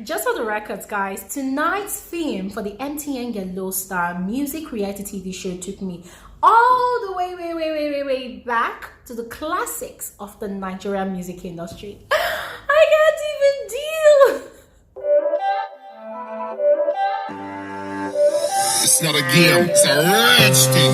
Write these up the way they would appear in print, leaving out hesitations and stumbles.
Just for the records, guys, tonight's theme for the MTN Yello Star music reality TV show took me all the way back to the classics of the Nigerian music industry. I can't even deal. It's not a game, it's a rich thing.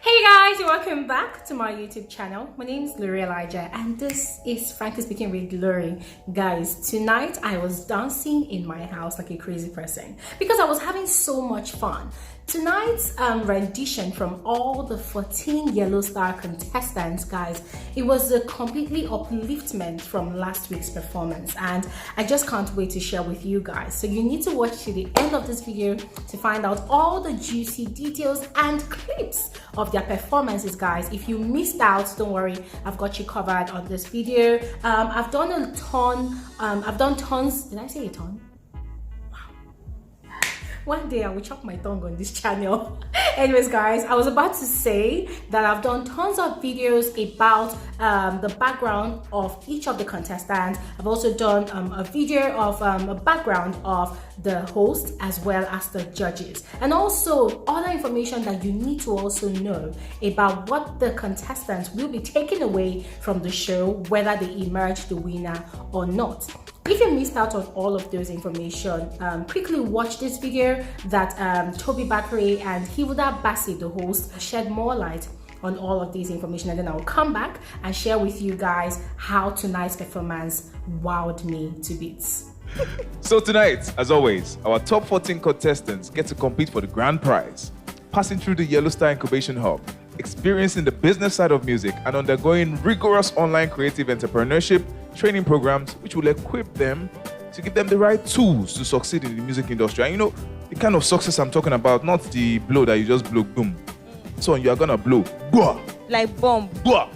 Hey guys, welcome back to my YouTube channel. My name is Rael, and this is frankly speaking really blurry. Guys, tonight I was dancing in my house like a crazy person because I was having so much fun. Tonight's rendition from all the 14 Yello Star contestants, guys, it was a completely upliftment from last week's performance, and I just can't wait to share with you guys. So you need to watch to the end of this video to find out all the juicy details and clips of their performances, guys. If you missed out, don't worry, I've got you covered on this video. I've done tons. Did I say a ton? One day I will chop my tongue on this channel. Anyways, guys, I was about to say that I've done tons of videos about the background of each of the contestants. I've also done a video of a background of the host as well as the judges, and also other information that you need to also know about what the contestants will be taking away from the show, whether they emerge the winner or not. If you missed out on all of those information, quickly watch this video that Toby Bakare and Hiwuda Bassi, the host, shed more light on all of these information, and then I'll come back and share with you guys how tonight's performance wowed me to bits. So tonight, as always, our top 14 contestants get to compete for the grand prize, passing through the Yello Star Incubation Hub, experiencing the business side of music, and undergoing rigorous online creative entrepreneurship training programs which will equip them to give them the right tools to succeed in the music industry. And you know, the kind of success I'm talking about, not the blow that you just blow, boom. So you are gonna blow, Bwah! Like bomb. Bwah!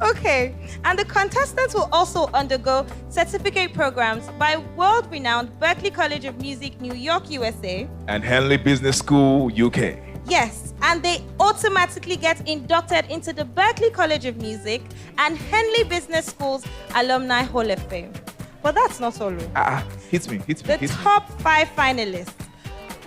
Okay, and the contestants will also undergo certificate programs by world-renowned Berklee College of Music, New York, USA, and Henley Business School, UK. Yes, and they automatically get inducted into the Berklee College of Music and Henley Business School's Alumni Hall of Fame. But that's not all. Hit me. The top 5 finalists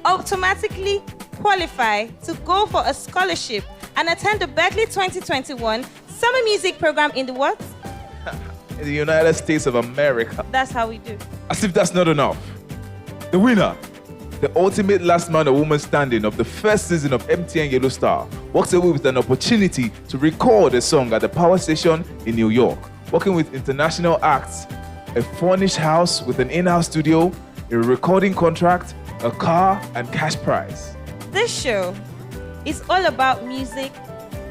automatically qualify to go for a scholarship and attend the Berklee 2021 Summer Music Program in the what? In the United States of America. That's how we do. As if that's not enough, the winner, the ultimate last man or woman standing of the first season of MTN Yello Star, walks away with an opportunity to record a song at the Power Station in New York, working with international acts, a furnished house with an in-house studio, a recording contract, a car, and cash prize. This show is all about music,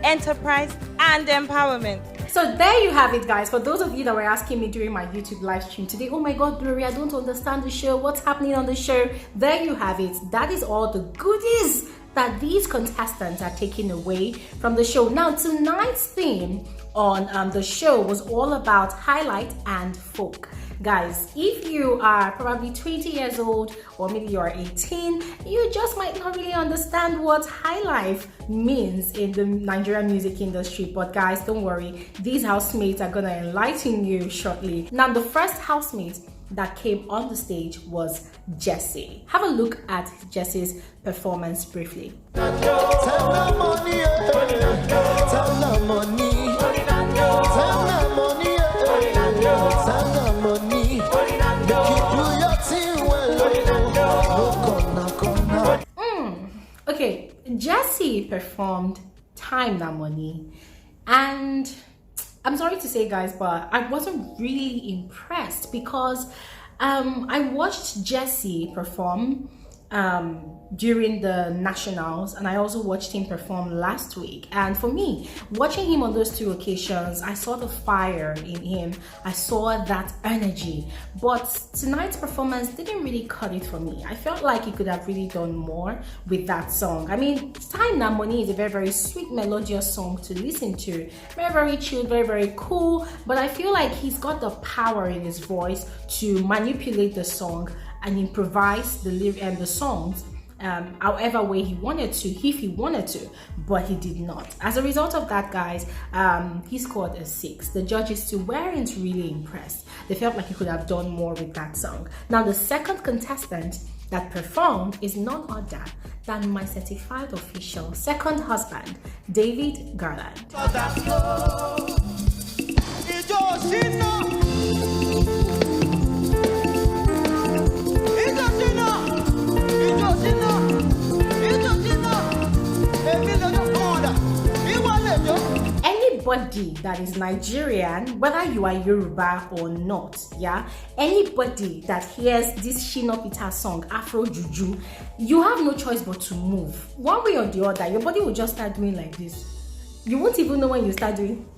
enterprise, and empowerment. So there you have it, guys. For those of you that were asking me during my YouTube live stream today, oh my god, Glory, I don't understand the show, what's happening on the show? There you have it. That is all the goodies that these contestants are taking away from the show. Now, tonight's theme on the show was all about Highlife and Folk. Guys, if you are probably 20 years old or maybe you're 18, you just might not really understand what high life means in the Nigerian music industry. But guys, don't worry, these housemates are gonna enlighten you shortly. Now, the first housemate that came on the stage was Jessie. Have a look at Jessie's performance briefly. Okay, Jessie performed Time Na Money, and I'm sorry to say, guys, but I wasn't really impressed because I watched Jessie perform during the nationals, and I also watched him perform last week. And for me, watching him on those two occasions, I saw the fire in him, I saw that energy. But tonight's performance didn't really cut it for me. I felt like he could have really done more with that song. I mean, Time Na Money is a very, very sweet, melodious song to listen to. Very, very chill, very, very cool. But I feel like he's got the power in his voice to manipulate the song and improvise the songs however way he wanted to, if he wanted to, but he did not. As a result of that, guys, he scored a 6. The judges too weren't really impressed. They felt like he could have done more with that song. Now, the second contestant that performed is none other than my certified official second husband, David Garland. Anybody that is Nigerian, whether you are Yoruba or not, yeah, anybody that hears this Shina Peter song, Afro Juju, you have no choice but to move. One way or the other, your body will just start doing like this. You won't even know when you start doing.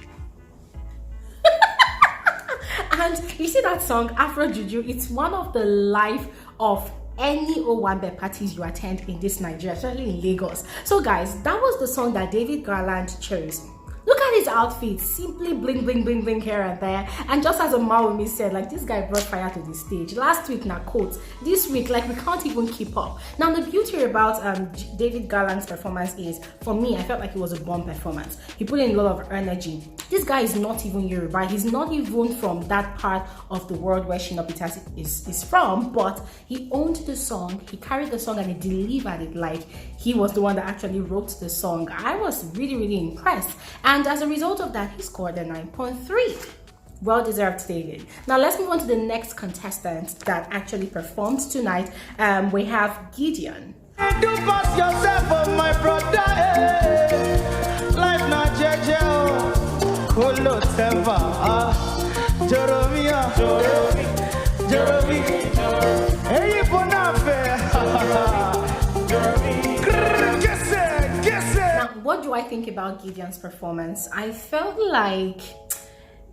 And you see that song, Afro Juju, it's one of the life of any Owambe parties you attend in this Nigeria, especially in Lagos. So guys, that was the song that David Garland chose. Look at his outfit, simply bling, bling, bling, bling here and there. And just as Omawumi said, like, this guy brought fire to the stage. Last week, na quotes. This week, like, we can't even keep up. Now, the beauty about David Garland's performance is, for me, I felt like it was a bomb performance. He put in a lot of energy. This guy is not even Yoruba. He's not even from that part of the world where Shina Peter is from, but he owned the song, he carried the song, and he delivered it like he was the one that actually wrote the song. I was really, really impressed. And as a result of that, he scored a 9.3. Well deserved, David. Now let's move on to the next contestant that actually performed tonight. We have Gideon. Do pass yourself, my brother. Life not jeje. Kolo teva. Jeromia. Jeromi. Hey, bonafe. What do I think about Gideon's performance? I felt like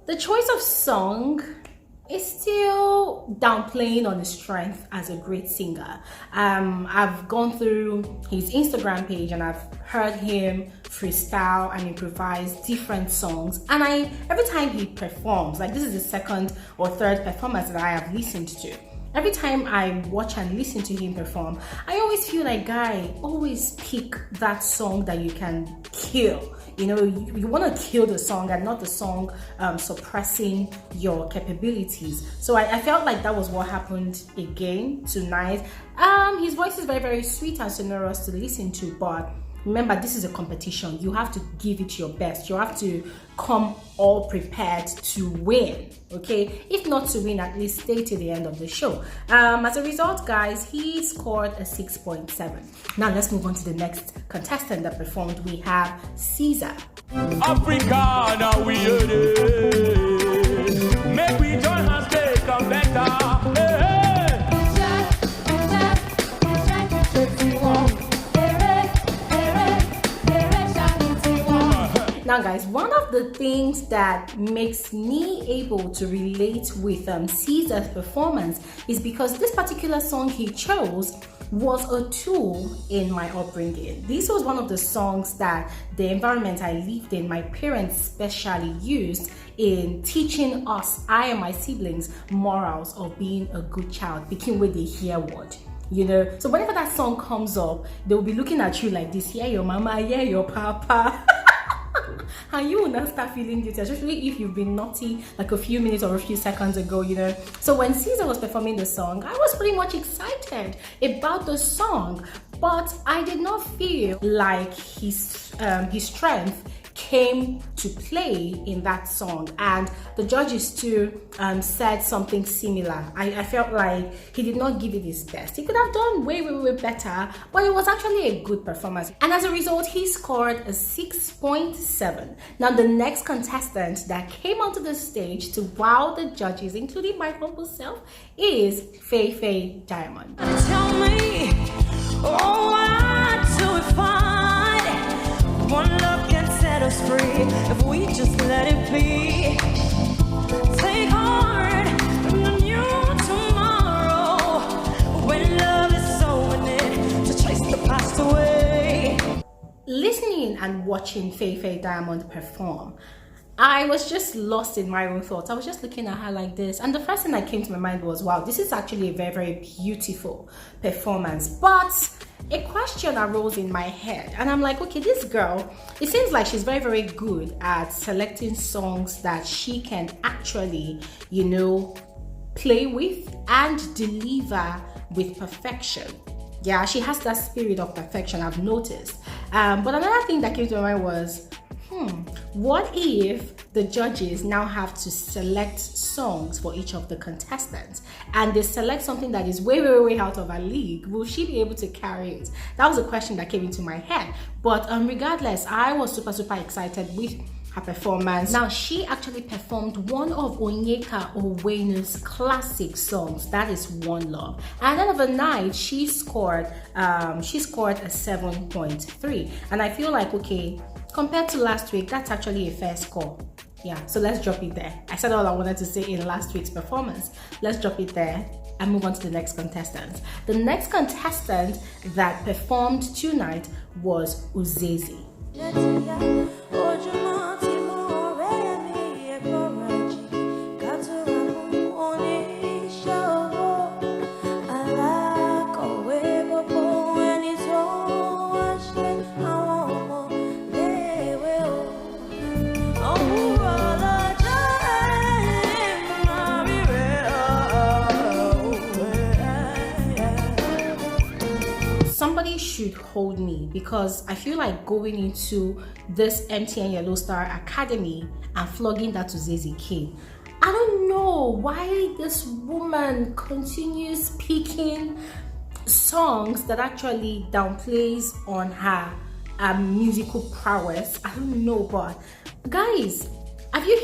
the choice of song is still downplaying on his strength as a great singer. I've gone through his Instagram page and I've heard him freestyle and improvise different songs, and every time he performs, like this is the second or third performance that I have listened to. Every time I watch and listen to him perform, I always feel like, guy, always pick that song that you can kill. You know, you want to kill the song and not the song suppressing your capabilities. So I felt like that was what happened again tonight. His voice is very, very sweet and sonorous to listen to, but remember, this is a competition. You have to give it your best. You have to come all prepared to win, okay? If not to win, at least stay to the end of the show. As a result, guys, he scored a 6.7. Now let's move on to the next contestant that performed. We have Caesar. Africa, now we are it. Make we join hands, make them better. Hey, Now guys, one of the things that makes me able to relate with Caesar's performance is because this particular song he chose was a tool in my upbringing. This was one of the songs that the environment I lived in, my parents specially used in teaching us, I and my siblings, morals of being a good child, picking where they hear word. You know, so whenever that song comes up, they'll be looking at you like this, yeah, your mama, yeah, your papa. And you will not start feeling guilty, especially if you've been naughty like a few minutes or a few seconds ago, you know. So when Caesar was performing the song, I was pretty much excited about the song, but I did not feel like his strength came to play in that song, and the judges too said something similar. I felt like he did not give it his best. He could have done way better, but it was actually a good performance, and as a result he scored a 6.7. Now the next contestant that came onto the stage to wow the judges, including my humble self, is Fay Fay Diamomd. Tell me, oh, what do we find? One love can set us free if we just let it be. Take heart from the new tomorrow when love is so in it to chase the past away. Listening and watching Fay Fay Diamomd perform, I was just lost in my own thoughts. I was just looking at her like this, and the first thing that came to my mind was, wow, this is actually a very, very beautiful performance. But a question arose in my head, and I'm like, okay, this girl, it seems like she's very, very good at selecting songs that she can actually, play with and deliver with perfection. Yeah, she has that spirit of perfection, I've noticed. But another thing that came to my mind was, what if the judges now have to select songs for each of the contestants, and they select something that is way, way, way out of her league? Will she be able to carry it? That was a question that came into my head. But regardless, I was super, super excited with her performance. Now, she actually performed one of Onyeka Onwenu classic songs, that is One Love. And at the end of the night, she scored a 7.3. And I feel like, okay, compared to last week, that's actually a fair score. Yeah, so let's drop it there. I said all I wanted to say in last week's performance. Let's drop it there and move on to the next contestant. The next contestant that performed tonight was Uzezi. Somebody should hold me, because I feel like going into this MTN Yello Star Academy and flogging that Uzezi kid. I don't know why this woman continues picking songs that actually downplays on her musical prowess. I don't know, but guys, have you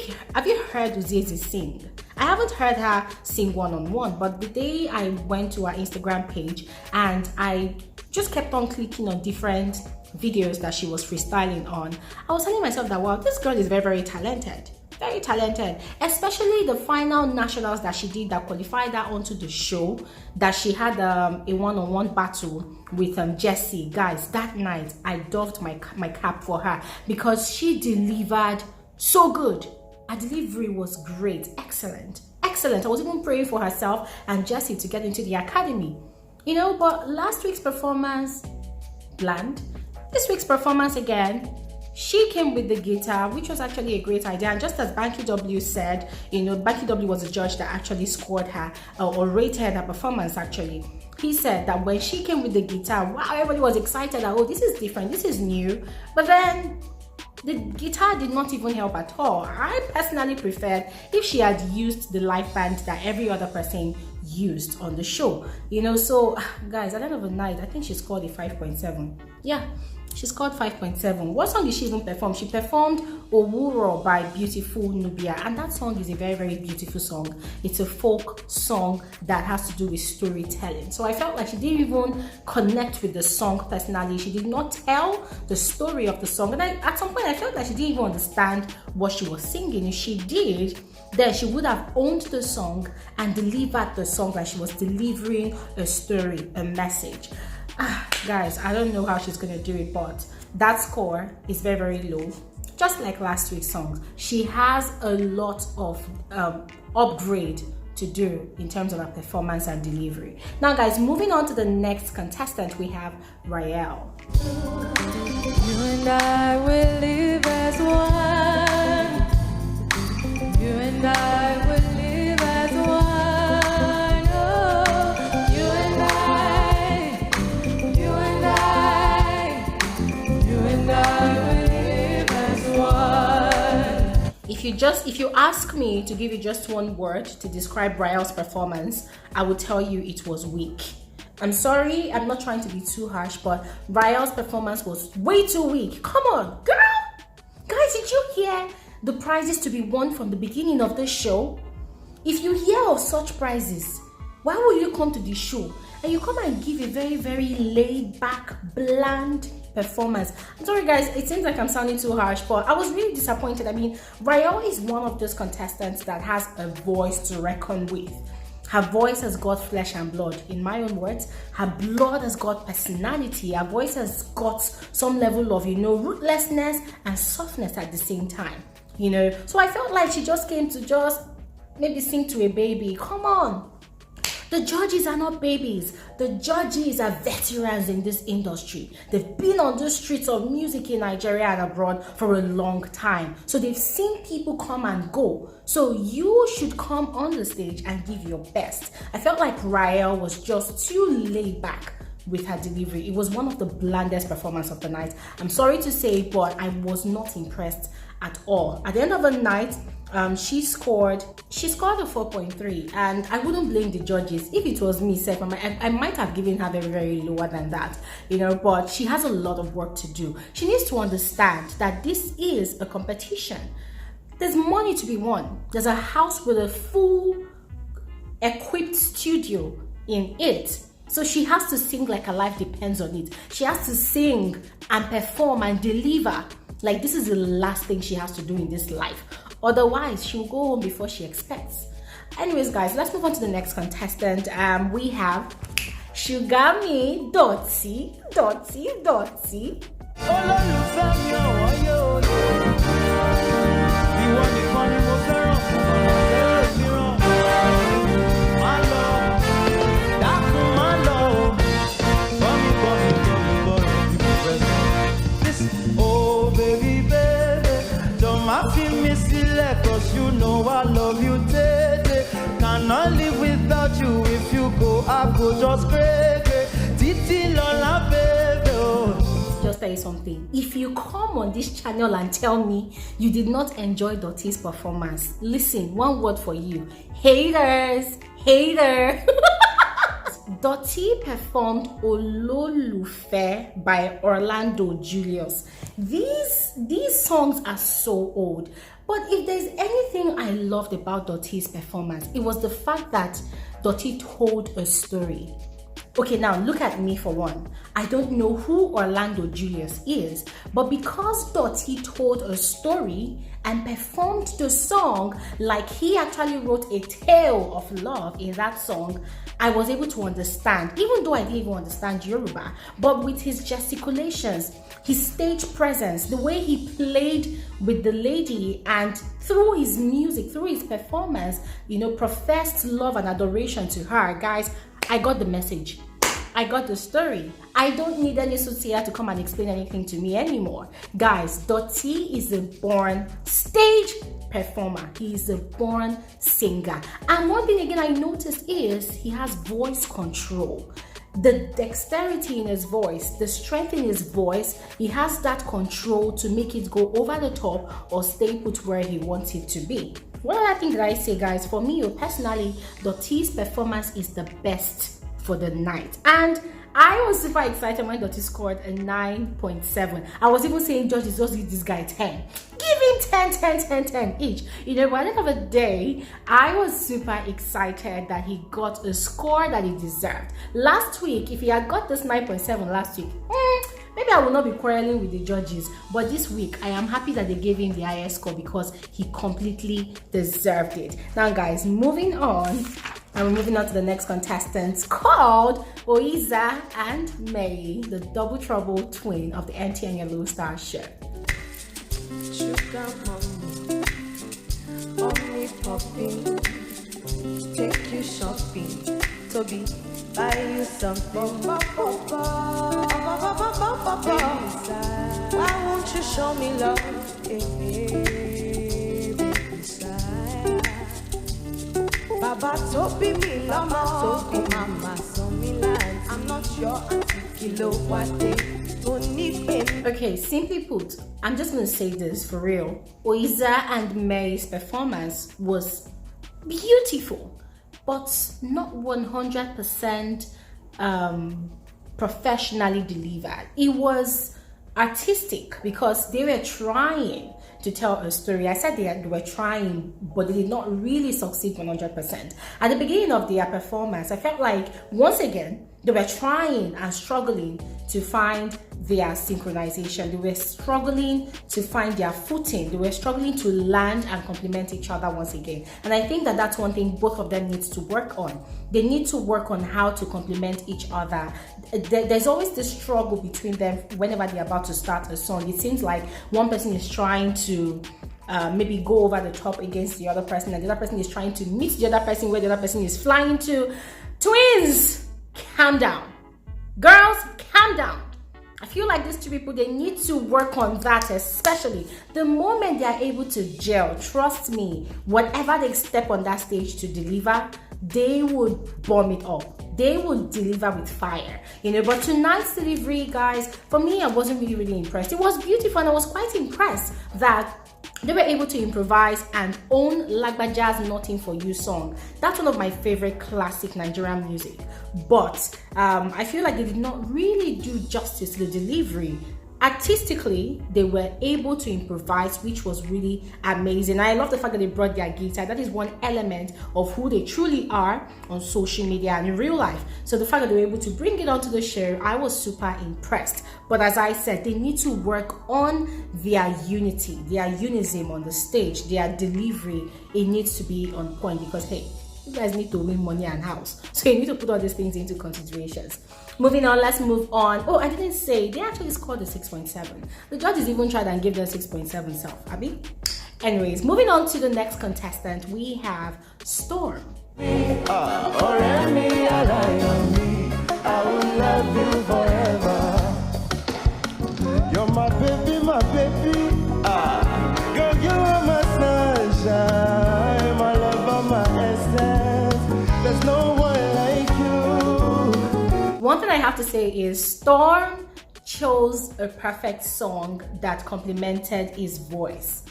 heard Uzezi sing? I haven't heard her sing one-on-one, but the day I went to her Instagram page and I just kept on clicking on different videos that she was freestyling on, I was telling myself that, wow, this girl is very, very talented. Very talented, especially the final nationals that she did that qualified her onto the show, that she had a one-on-one battle with Jessie. Guys, that night I doffed my cap for her because she delivered so good. Her delivery was great, excellent. I was even praying for herself and Jessie to get into the academy. But last week's performance, bland. This week's performance again, she came with the guitar, which was actually a great idea. And just as Banky W said, Banky W was the judge that actually scored her or rated her performance actually. He said that when she came with the guitar, wow, everybody was excited that, oh, this is different, this is new. But then the guitar did not even help at all. I personally preferred if she had used the live band that every other person used on the show. So guys, at the end of the night, I think she scored a 5.7. Yeah, she scored 5.7. What song did she even perform? She performed Owuro by Beautiful Nubia, and that song is a very, very beautiful song. It's a folk song that has to do with storytelling. So I felt like she didn't even connect with the song personally. She did not tell the story of the song, and at some point I felt like she didn't even understand what she was singing. If she did, then she would have owned the song and delivered the song like she was delivering a story, a message. Guys, I don't know how she's gonna do it, but that score is very, very low. Just like last week's songs, she has a lot of upgrade to do in terms of her performance and delivery. Now guys, moving on to the next contestant, we have Rael. You and I will live as one. You and I will live as one. Oh, you and I will live as one. If you ask me to give you just one word to describe Rael's performance, I would tell you it was weak. I'm sorry, I'm not trying to be too harsh, but Rael's performance was way too weak. Come on, girl! Guys, did you hear the prizes to be won from the beginning of the show? If you hear of such prizes, why will you come to the show and you come and give a very, very laid back, bland performance? I'm sorry guys, it seems like I'm sounding too harsh, but I was really disappointed. I mean, Rael is one of those contestants that has a voice to reckon with. Her voice has got flesh and blood. In my own words, her blood has got personality. Her voice has got some level of, rootlessness and softness at the same time. So I felt like she just came to just maybe sing to a baby. Come on. The judges are not babies. The judges are veterans in this industry. They've been on the streets of music in Nigeria and abroad for a long time. So they've seen people come and go. So you should come on the stage and give your best. I felt like Rael was just too laid back with her delivery. It was one of the blandest performances of the night. I'm sorry to say, but I was not impressed at all. At the end of the night, she scored a 4.3, and I wouldn't blame the judges. If it was me, Seth, I might have given her very, very lower than that, but she has a lot of work to do. She needs to understand that this is a competition. There's money to be won. There's a house with a full equipped studio in it. So she has to sing like her life depends on it. She has to sing and perform and deliver like this is the last thing she has to do in this life. Otherwise, she'll go home before she expects. Anyways, guys, let's move on to the next contestant. We have Fswg, Dottie. Cause you know I love you, Tete. Cannot live without you. If you go, I go just crazy. Titi Lola, baby. Just tell you something. If you come on this channel and tell me you did not enjoy Dottie's performance, listen, one word for you. Haters. Dottie performed Ololufe by Orlando Julius. These songs are so old. But if there's anything I loved about Dottie's performance, it was the fact that Dottie told a story. Okay, now look at me for one. I don't know who Orlando Julius is, but because Dottie told a story and performed the song like he actually wrote a tale of love in that song, I was able to understand, even though I didn't even understand Yoruba. But with his gesticulations, his stage presence, the way he played with the lady, and through his music, through his performance, professed love and adoration to her. Guys, I got the message. I got the story. I don't need any soothsayer to come and explain anything to me anymore. Guys, Dottie is a born stage performer. He is a born singer. And one thing again I noticed is he has voice control. The dexterity in his voice, the strength in his voice, he has that control to make it go over the top or stay put where he wants it to be. What other thing did I say, guys? For me, personally, Dottie's performance is the best for the night. And I was super excited when Dottie scored a 9.7. I was even saying, judges, just give this guy 10. Give him 10 each. By the end of the day, I was super excited that he got a score that he deserved. Last week, if he had got this 9.7 last week, maybe I will not be quarreling with the judges. But this week, I am happy that they gave him the highest score because he completely deserved it. Now, guys, moving on. And we're moving on to the next contestant called Oiza and Meyi, the double trouble twin of the MTN Yello Star show. Sugar mommy, only popping, take you shopping, Toby, buy you something. Why won't you show me love? Baba Toby me lama, Toby mama so me land. I'm not your auntie kilo wate. Okay, simply put, I'm just gonna say this for real. Oiza and Meyi's performance was beautiful, but not 100% professionally delivered. It was artistic because they were trying to tell a story. I said they were trying, but they did not really succeed 100%. At the beginning of their performance, I felt like, once again, they were trying and struggling to find their synchronization. They were struggling to find their footing. They were struggling to land and complement each other once again. And I think that that's one thing both of them needs to work on. They need to work on how to complement each other. There's always this struggle between them whenever they're about to start a song. It seems like one person is trying to maybe go over the top against the other person, and the other person is trying to meet the other person where the other person is flying to. Twins, calm down. Girls, calm down. I feel like these two people, they need to work on that, especially the moment they are able to gel. Trust me, whatever they step on that stage to deliver, they would bomb it up. They would deliver with fire, but tonight's delivery, guys, for me, I wasn't really impressed. It was beautiful, and I was quite impressed that they were able to improvise and own Lagbaja's Nothing For You song. That's one of my favorite classic Nigerian music. But I feel like they did not really do justice to the delivery. Artistically, they were able to improvise, which was really amazing. I love the fact that they brought their guitar. That is one element of who they truly are on social media and in real life. So the fact that they were able to bring it onto the show, I was super impressed. But as I said, they need to work on their unity, their unism on the stage, their delivery. It needs to be on point because, hey, you guys need to win money and house. So you need to put all these things into considerations. Moving on, let's move on. Oh, I didn't say, they actually scored a 6.7. The judges even tried and gave them 6.7 self, Abby. Anyways, moving on to the next contestant, we have Storm. I will love you forever. You're my baby. Girl, you are my sunshine, my love, my essence. There's no one like you. One thing I have to say is Storm chose a perfect song that complemented his voice.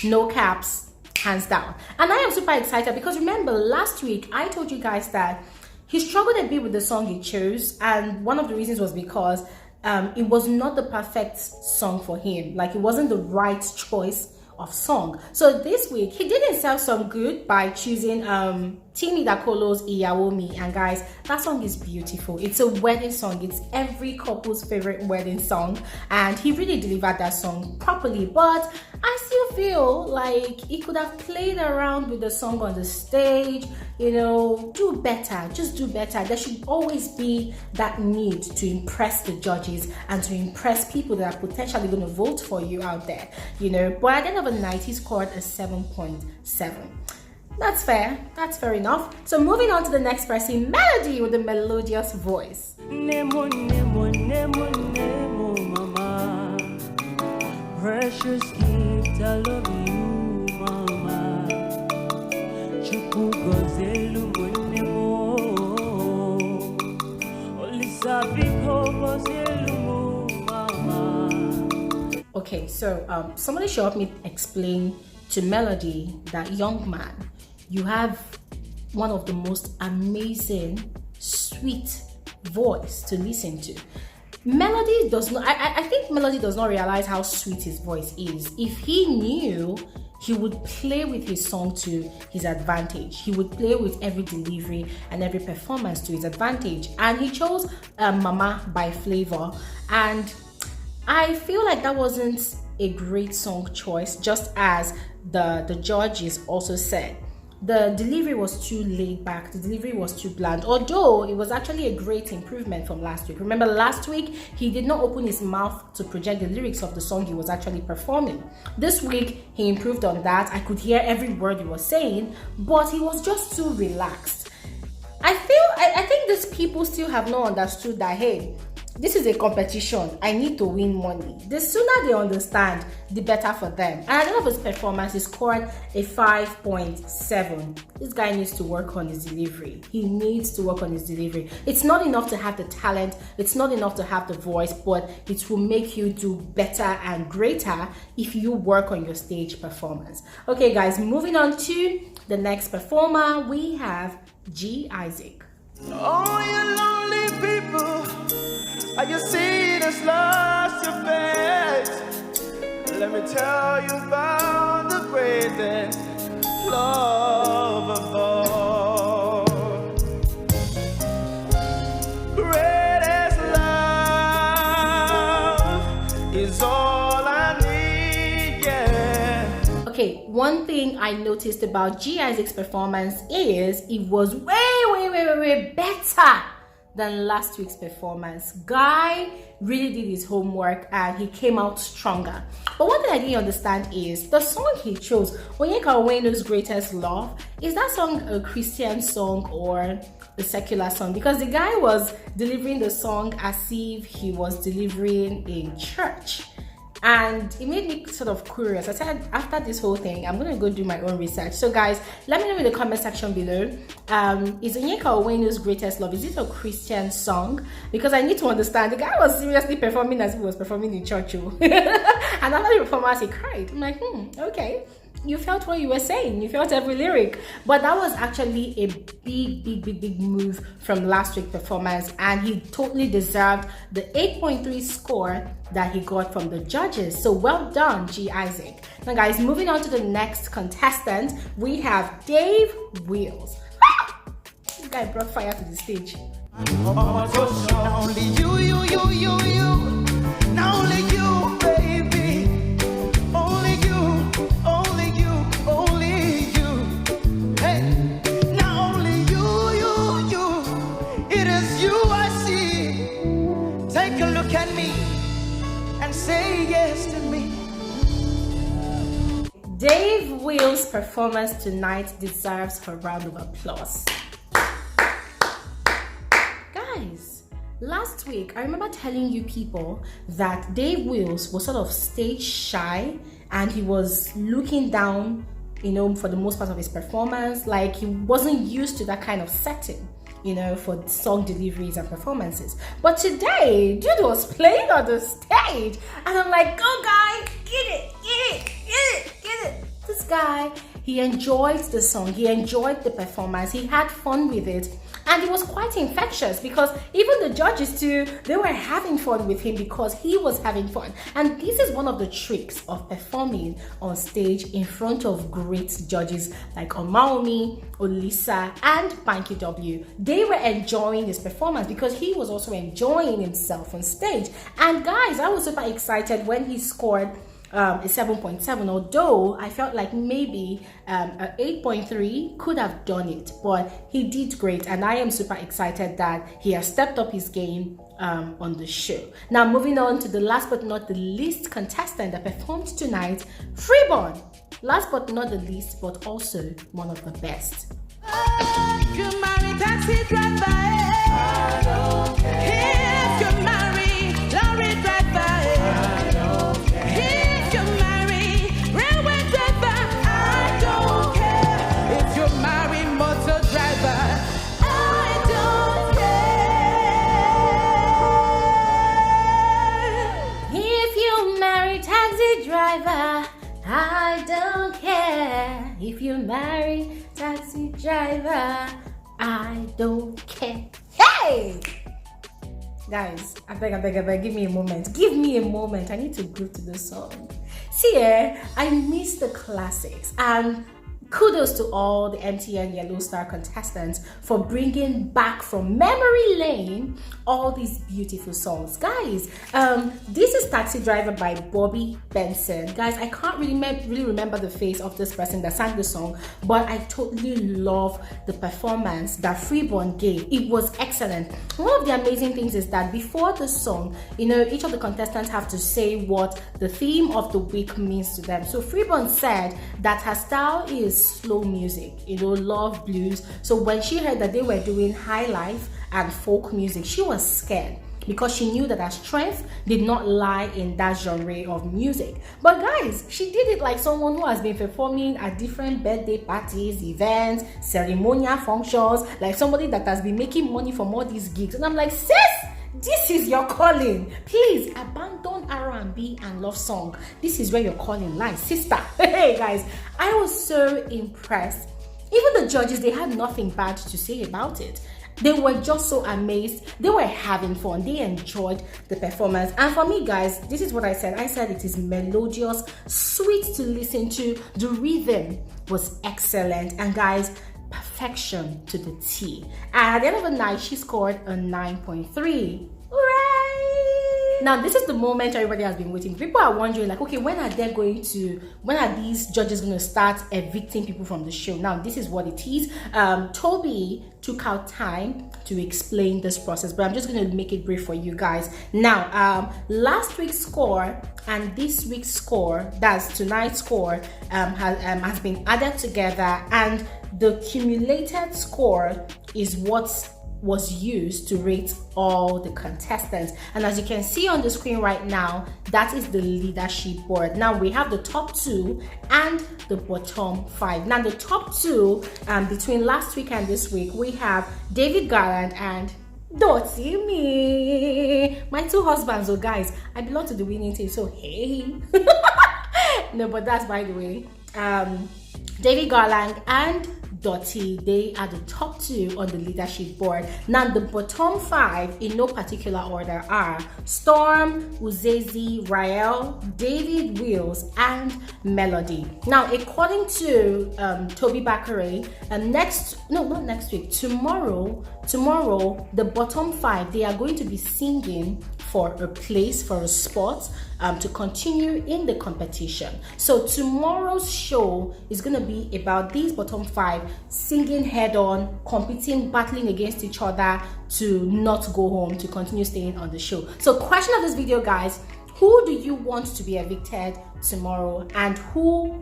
No caps, hands down. And I am super excited because remember last week I told you guys that he struggled a bit with the song he chose, and one of the reasons was because it was not the perfect song for him. Like, it wasn't the right choice of song. So this week he did himself some good by choosing Timi Dakolo's Iyawo Mi, and guys, that song is beautiful. It's a wedding song. It's every couple's favorite wedding song, and he really delivered that song properly. But I still feel like he could have played around with the song on the stage, do better, just do better. There should always be that need to impress the judges and to impress people that are potentially going to vote for you out there, But at the end of the night, he scored a 7.7. That's fair. That's fair enough. So moving on to the next person, Melody with a melodious voice. Nemo, nemo, nemo, nemo, mama. Precious gift, I love you, mama. Chuku gozelu nemo. Olisabiko gozelu, mama. Okay, so somebody should help me explain to Melody that, young man, you have one of the most amazing, sweet voice to listen to. Melody does not, I think Melody does not realize how sweet his voice is. If he knew, he would play with his song to his advantage. He would play with every delivery and every performance to his advantage. And he chose Mama by Flavor. And I feel like that wasn't a great song choice, just as the judges also said. The delivery was too laid back, the delivery was too bland, although it was actually a great improvement from last week. Remember last week, he did not open his mouth to project the lyrics of the song he was actually performing. This week, he improved on that. I could hear every word he was saying, but he was just too relaxed. I think these people still have not understood that, hey, this is a competition. I need to win money. The sooner they understand, the better for them. And at the end of his performance, he scored a 5.7. This guy needs to work on his delivery. He needs to work on his delivery. It's not enough to have the talent. It's not enough to have the voice, but it will make you do better and greater if you work on your stage performance. Okay, guys, moving on to the next performer, we have G Isaac. Oh, you lonely people, are you seeing us lost your faith? Let me tell you about the greatest love of all. Greatest love is all I need, yeah. Okay, one thing I noticed about G Isaac's performance is it was way better than last week's performance. Guy really did his homework and he came out stronger. But one thing I didn't understand is the song he chose, Onyeka Onwenu Greatest Love, is that song a Christian song or the secular song, because the guy was delivering the song as if he was delivering in church. And it made me sort of curious. I said, after this whole thing, I'm going to go do my own research. So guys, let me know in the comment section below. Is Onyeka Onwenu Greatest Love, is it a Christian song? Because I need to understand. The guy was seriously performing as if he was performing in church. And after the performance, he cried. I'm like, okay. You felt what you were saying. You felt every lyric. But that was actually a big move from last week's performance, and he totally deserved the 8.3 score that he got from the judges. So well done, G. Isaac. Now guys, moving on to the next contestant, we have Dave Willz. This guy brought fire to the stage. Only you. Now only you, baby. Only you. Hey, now only you. It is you I see. Take a look at me and say yes to me. Dave Will's performance tonight deserves a round of applause. Guys, last week I remember telling you people that Dave Willz was sort of stage shy and he was looking down, for the most part of his performance, like he wasn't used to that kind of setting, for song deliveries and performances. But today, dude was playing on the stage, and I'm like, go guy, get it. This guy, he enjoyed the song, he enjoyed the performance, he had fun with it, and it was quite infectious because even the judges too, they were having fun with him because he was having fun. And this is one of the tricks of performing on stage in front of great judges like Omaomi, Olisa, and Banky W. They were enjoying his performance because he was also enjoying himself on stage. And guys, I was super excited when he scored a 7.7, although I felt like maybe a 8.3 could have done it, but he did great, and I am super excited that he has stepped up his game on the show. Now moving on to the last but not the least contestant that performed tonight, Freeborn. Last but not the least, but also one of the best. If you marry taxi driver, I don't care. If you marry lorry driver, I don't care. If you marry railway driver, I don't care. If you marry motor driver, I don't care. If you marry taxi driver, I don't care. If you marry taxi driver, I don't care. Hey! Guys, I beg, give me a moment. Give me a moment. I need to groove to the song. See, I miss the classics, and kudos to all the MTN Yello Star contestants for bringing back from memory lane all these beautiful songs. Guys, this is Taxi Driver by Bobby Benson. Guys, I can't really remember the face of this person that sang the song, but I totally love the performance that Freeborn gave. It was excellent. One of the amazing things is that before the song, each of the contestants have to say what the theme of the week means to them. So Freeborn said that her style is slow music, love blues. So when she heard that they were doing Highlife and Folk music, she was scared because she knew that her strength did not lie in that genre of music. But guys, she did it like someone who has been performing at different birthday parties, events, ceremonial functions, like somebody that has been making money from all these gigs. And I'm like, sis, this is your calling. Please abandon R&B and love song. This is where your calling lies, sister. Hey guys, I was so impressed. Even the judges, they had nothing bad to say about it. They were just so amazed. They were having fun. They enjoyed the performance. And for me, guys, this is what I said. I said it is melodious, sweet to listen to. The rhythm was excellent. And guys, perfection to the T. And at the end of the night, she scored a 9.3. Hooray! Now, this is the moment everybody has been waiting. People are wondering, like, okay, when are these judges going to start evicting people from the show? Now, this is what it is. Toby took out time to explain this process, but I'm just going to make it brief for you guys. Now, last week's score and this week's score, that's tonight's score, has been added together, and the cumulated score is what was used to rate all the contestants. And as you can see on the screen right now, that is the leadership board. Now we have the top 2 and the bottom 5. Now the top 2, between last week and this week, we have David Garland and Dotti me. My 2 husbands. Oh guys, I belong to the winning team, so hey. No, but that's by the way. David Garland and Dottie, they are the top 2 on the leadership board. Now the bottom 5 in no particular order are Storm, Uzezi, Rael, David, Willz and Melody. Now according to Toby Bakare, tomorrow the bottom 5, they are going to be singing for a place, for a spot, to continue in the competition. So tomorrow's show is going to be about these bottom 5 singing head on, competing, battling against each other to not go home, to continue staying on the show. So question of this video, guys: who do you want to be evicted tomorrow, and who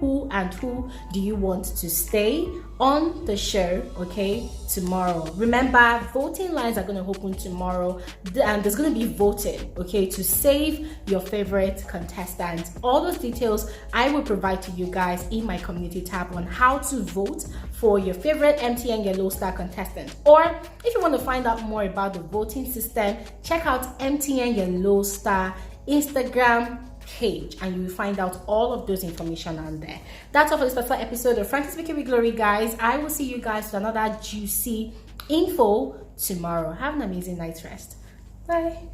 do you want to stay on the show, okay, tomorrow? Remember, voting lines are going to open tomorrow, and there's going to be voting, okay, to save your favorite contestants. All those details I will provide to you guys in my community tab on how to vote for your favorite MTN Yello Star contestant. Or if you want to find out more about the voting system, check out MTN Yello Star Instagram page, and you will find out all of those information on there. That's all for this special episode of Frankly Speaking with Glory, guys. I will see you guys with another juicy info tomorrow. Have an amazing night's rest. Bye.